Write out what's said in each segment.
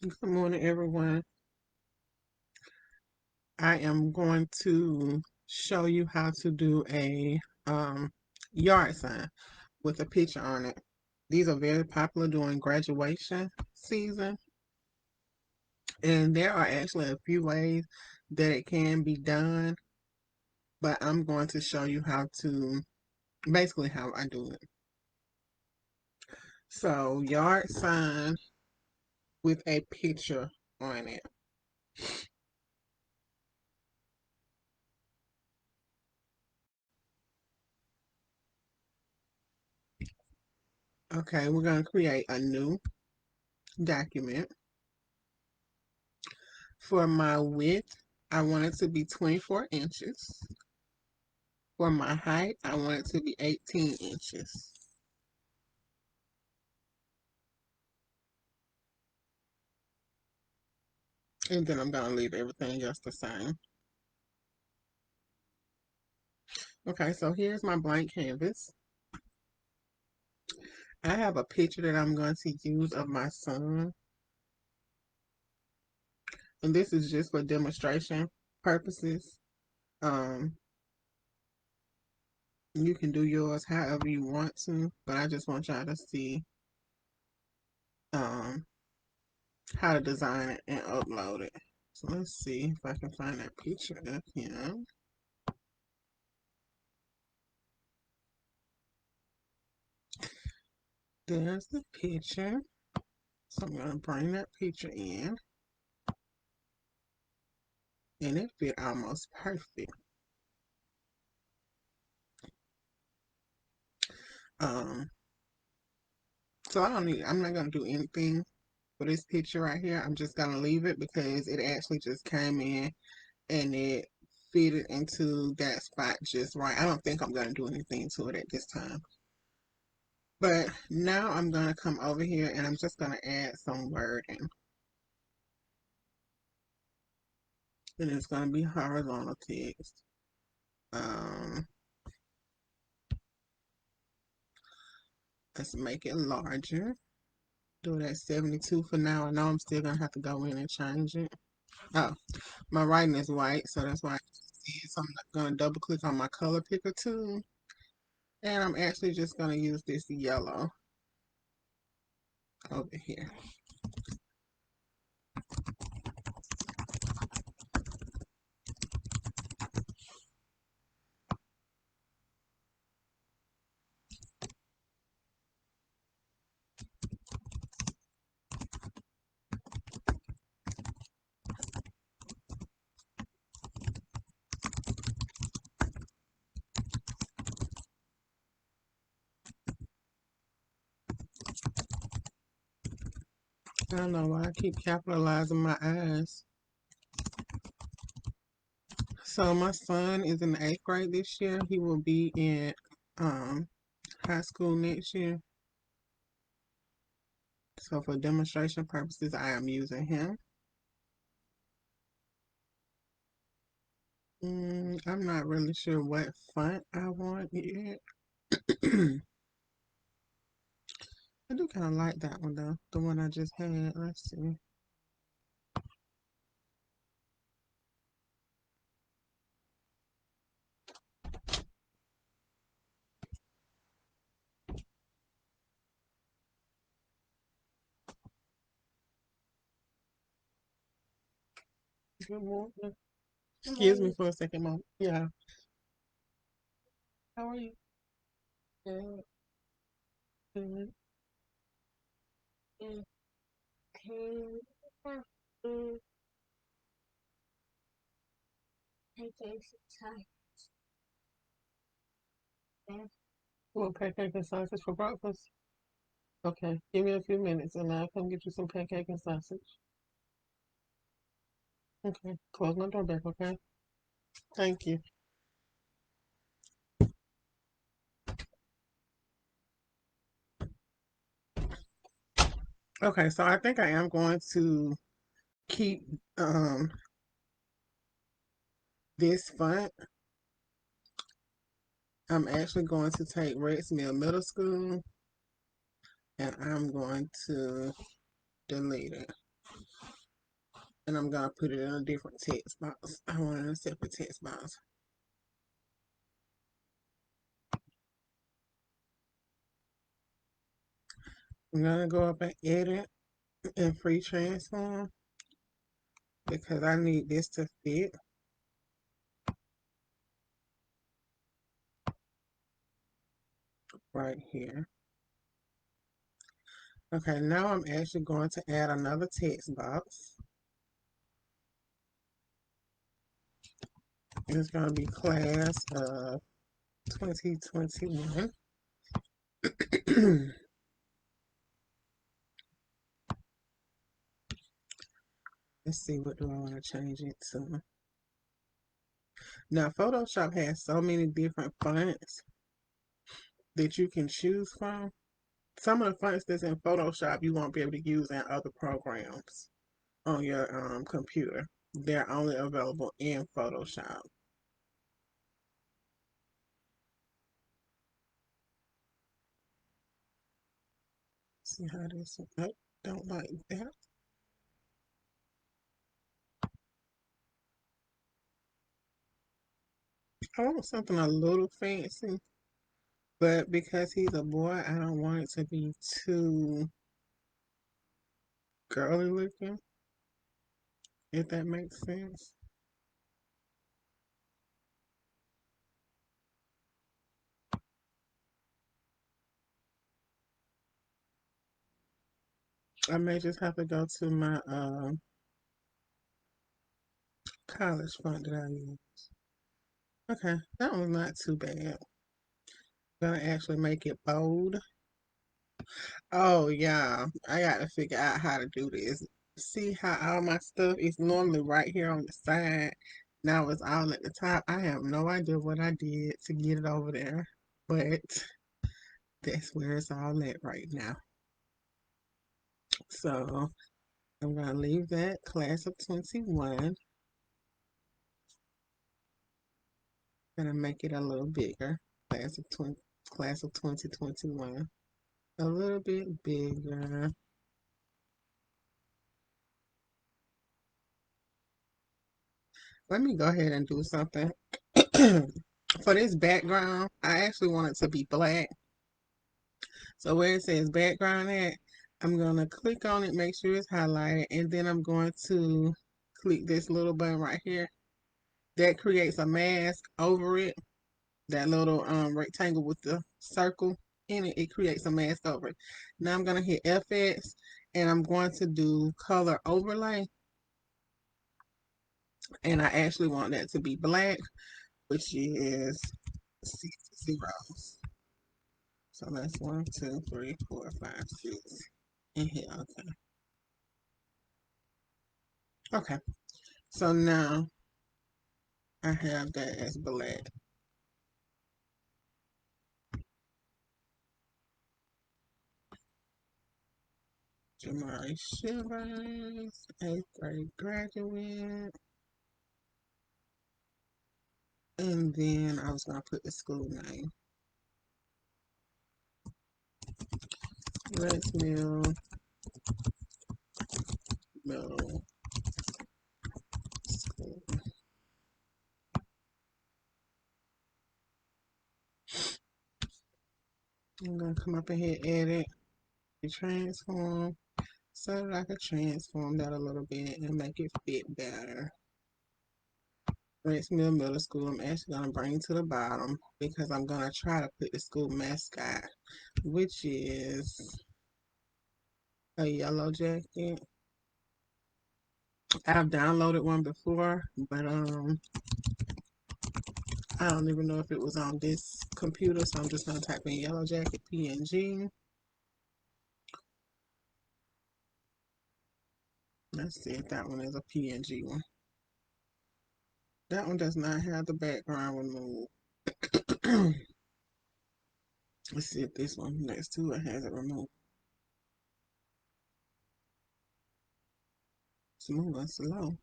Good morning, everyone. I am going to show you how to do a yard sign with a picture on it. These are very popular during graduation season, and there are actually a few ways that it can be done, but I'm going to show you basically how I do it. So, yard sign with a picture on it. Okay, we're going to create a new document. For my width, I want it to be 24 inches. For my height, I want it to be 18 inches. And then I'm going to leave everything else the same. Okay, so here's my blank canvas. I have a picture that I'm going to use of my son. And this is just for demonstration purposes. Um, you can do yours however you want to, but I just want y'all to see um, how to design it and upload it. So let's see if I can find that picture of him. There's the picture. So I'm going to bring that picture in. And it fit almost perfect. Um, so I'm not going to do anything for this picture right here. I'm just going to leave it because it actually just came in and it fitted into that spot just right. I don't think I'm going to do anything to it at this time. But now I'm going to come over here and I'm just going to add some wording. And it's going to be horizontal text. Um, let's make it larger. Do it at 72 for now. I know I'm still going to have to go in and change it. Oh, my writing is white, so that's why I see it. So I'm going to double click on my color picker tool. And I'm actually just going to use this yellow over here. I don't know why I keep capitalizing my eyes. So my son is in the 8th grade this year. He will be in um, high school next year. So for demonstration purposes, I am using him. I'm not really sure what font I want yet. I do kind of like that one though, the one I just had. Let's see. Good morning. Excuse me for a second, Mom. Yeah. How are you? Good. Good. Mm, mm, mm. Want pancake and sausage for breakfast? Okay, give me a few minutes and I'll come get you some pancake and sausage. Okay, close my door back, okay? Thank you. Okay, so I think I am going to keep this font. I'm actually going to take Rex Mill Middle School and I'm going to delete it. And I'm gonna put it in a different text box. I want it in a separate text box. I'm gonna go up and edit and free transform because I need this to fit right here. Okay, now I'm actually going to add another text box. It's going to be class of 2021. Let's see, what do I want to change it to? Now, Photoshop has so many different fonts that you can choose from. Some of the fonts that's in Photoshop you won't be able to use in other programs on your computer. They're only available in Photoshop. See how this, I don't like that. I want something a little fancy, but because he's a boy, I don't want it to be too girly looking, if that makes sense. I may just have to go to my college font that I use. Okay, that one's not too bad. Gonna actually make it bold. Oh yeah, I gotta figure out how to do this. See how all my stuff is normally right here on the side. Now it's all at the top. I have no idea what I did to get it over there, but that's where it's all at right now. So I'm gonna leave that class of 21. Gonna make it a little bigger. Class of 2021. A little bit bigger. Let me go ahead and do something. For this background, I actually want it to be black. So where it says background at, I'm gonna click on it, make sure it's highlighted, and then I'm going to click this little button right here. That creates a mask over it. That little rectangle with the circle in it, it creates a mask over it. Now I'm gonna hit FX and I'm going to do color overlay. And I actually want that to be black, which is 6 zeros. So that's 1, 2, 3, 4, 5, 6. And hit OK. Okay. So now I have that as black. Jamari Shivers, 8th grade graduate. And then I was going to put the school name. Rex Mill Middle School. I'm going to come up and hit edit, transform, so that I can transform that a little bit and make it fit better. Rex Mill Middle School, I'm actually going to bring to the bottom because I'm going to try to put the school mascot, which is a yellow jacket. I've downloaded one before, but I don't even know if it was on this computer, so I'm just gonna type in yellow jacket PNG. Let's see if that one is a PNG one. That one does not have the background removed. Let's see if this one next to it has it removed. It's moving slow.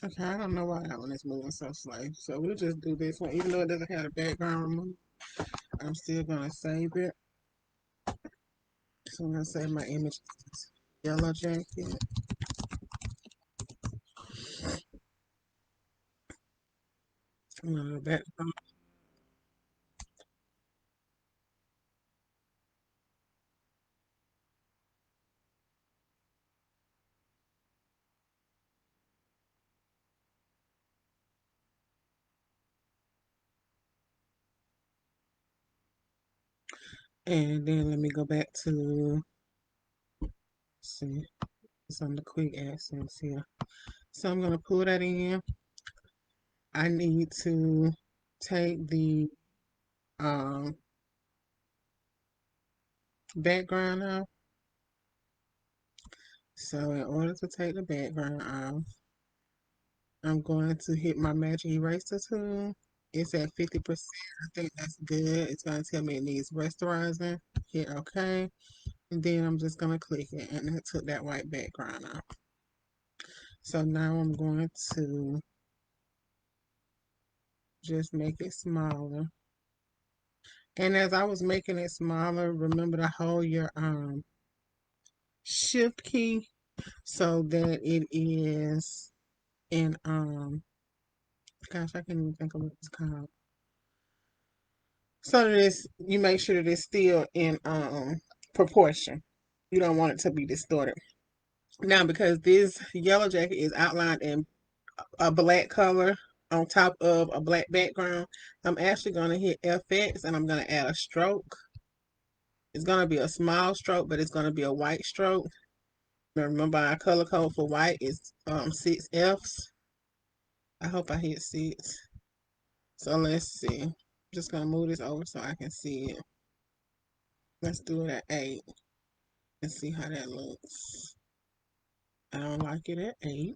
Okay, I don't know why that one is moving so slow. So we'll just do this one. Even though it doesn't have the background removed, I'm still gonna save it. So I'm gonna save my image as yellow jacket. I'm gonna go back. And then let me go back to, see, it's on the quick accents here. So I'm gonna pull that in. I need to take the um, background off. So in order to take the background off, I'm going to hit my magic eraser tool. It's at 50%. I think that's good. It's going to tell me it needs rasterizing. Hit OK. And then I'm just going to click it. And it took that white background off. So now I'm going to just make it smaller. And as I was making it smaller, remember to hold your shift key so that it is in gosh, I can't even think of what it's called. So that you make sure that it's still in proportion. You don't want it to be distorted. Now, because this yellow jacket is outlined in a black color on top of a black background, I'm actually going to hit FX and I'm going to add a stroke. It's going to be a small stroke, but it's going to be a white stroke. Remember, our color code for white is 6Fs. I hope I hit 6. So let's see. I'm just going to move this over so I can see it. Let's do it at 8 and see how that looks. I don't like it at 8.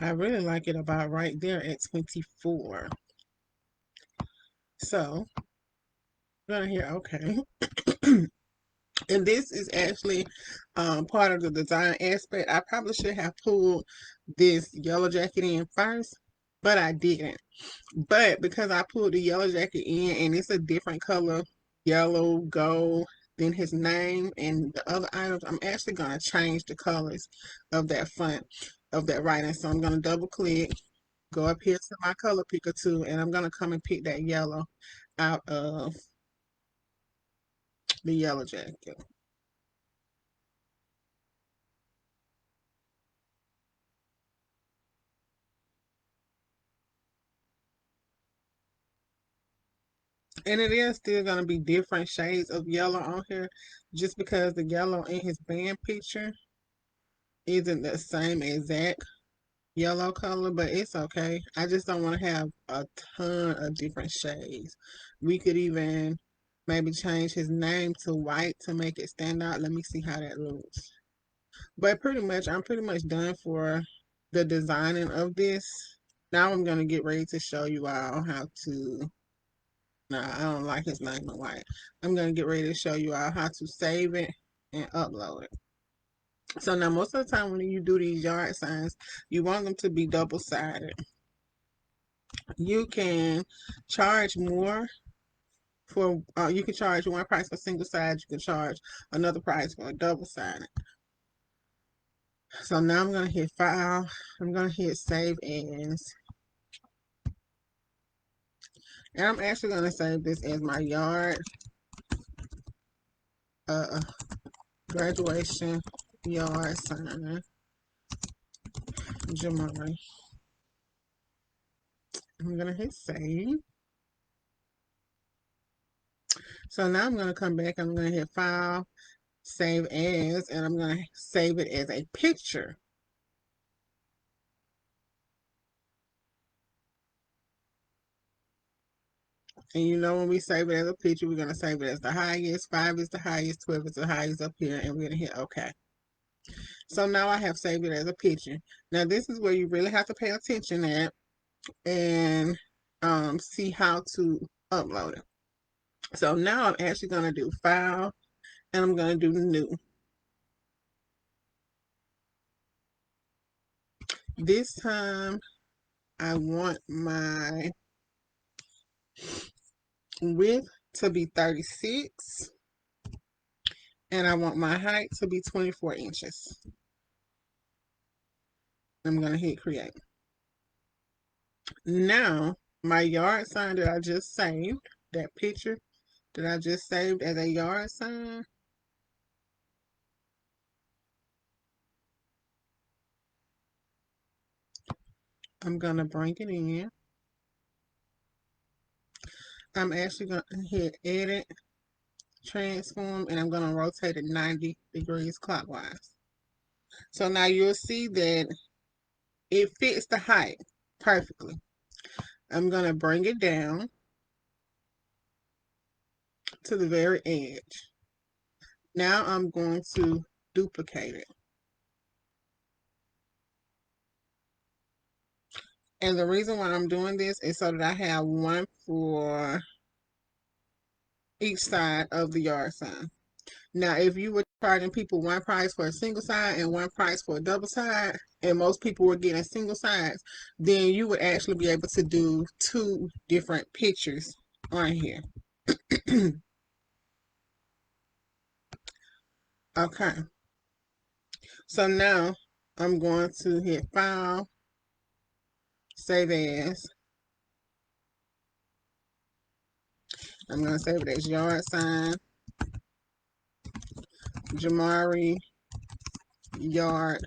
I really like it about right there at 24. So I'm gonna hit OK. And this is actually part of the design aspect. I probably should have pulled this yellow jacket in first, but I didn't. But because I pulled the yellow jacket in and it's a different color, yellow, gold, than his name and the other items, I'm actually going to change the colors of that font, of that writing. So I'm going to double click, go up here to my color picker tool, and I'm going to come and pick that yellow out of the yellow jacket. And it is still going to be different shades of yellow on here just because the yellow in his band picture isn't the same exact yellow color, but it's okay. I just don't want to have a ton of different shades. We could even maybe change his name to white to make it stand out. Let me see how that looks. But pretty much, I'm pretty much done for the designing of this. Now I'm going to get ready to show you all how to, no, I don't like his name in white. I'm going to get ready to show you all how to save it and upload it. So now most of the time when you do these yard signs, you want them to be double-sided. You can charge more for, you can charge one price for single side, you can charge another price for a double-sided. So now I'm going to hit File, I'm going to hit Save As, and I'm actually going to save this as my yard uh, graduation yard sign, Jamari. I'm going to hit Save. So now I'm going to come back, I'm going to hit File, Save As, and I'm going to save it as a picture. And you know when we save it as a picture, we're going to save it as the highest. 5 is the highest, 12 is the highest up here, and we're going to hit OK. So now I have saved it as a picture. Now this is where you really have to pay attention at and see how to upload it. So now I'm actually going to do File, and I'm going to do New. This time I want my width to be 36 and I want my height to be 24 inches. I'm going to hit create. Now, my yard sign that I just saved, that picture that I just saved as a yard sign, I'm going to bring it in. I'm actually going to hit edit, transform, and I'm going to rotate it 90 degrees clockwise. So now you'll see that it fits the height perfectly. I'm going to bring it down to the very edge. Now I'm going to duplicate it. And the reason why I'm doing this is so that I have one for each side of the yard sign. Now, if you were charging people one price for a single side and one price for a double side, and most people were getting single sides, then you would actually be able to do two different pictures on here. Okay. So now I'm going to hit File, Save As. I'm going to save it as yard sign, Jamari yard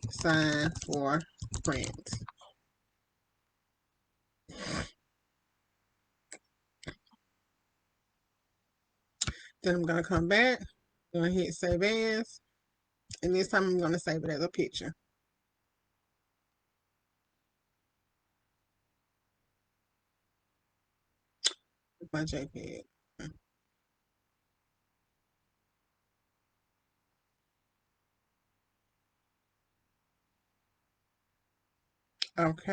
sign for print. Then I'm going to come back, I'm going to hit Save As, and this time I'm going to save it as a picture. My JPEG. Okay.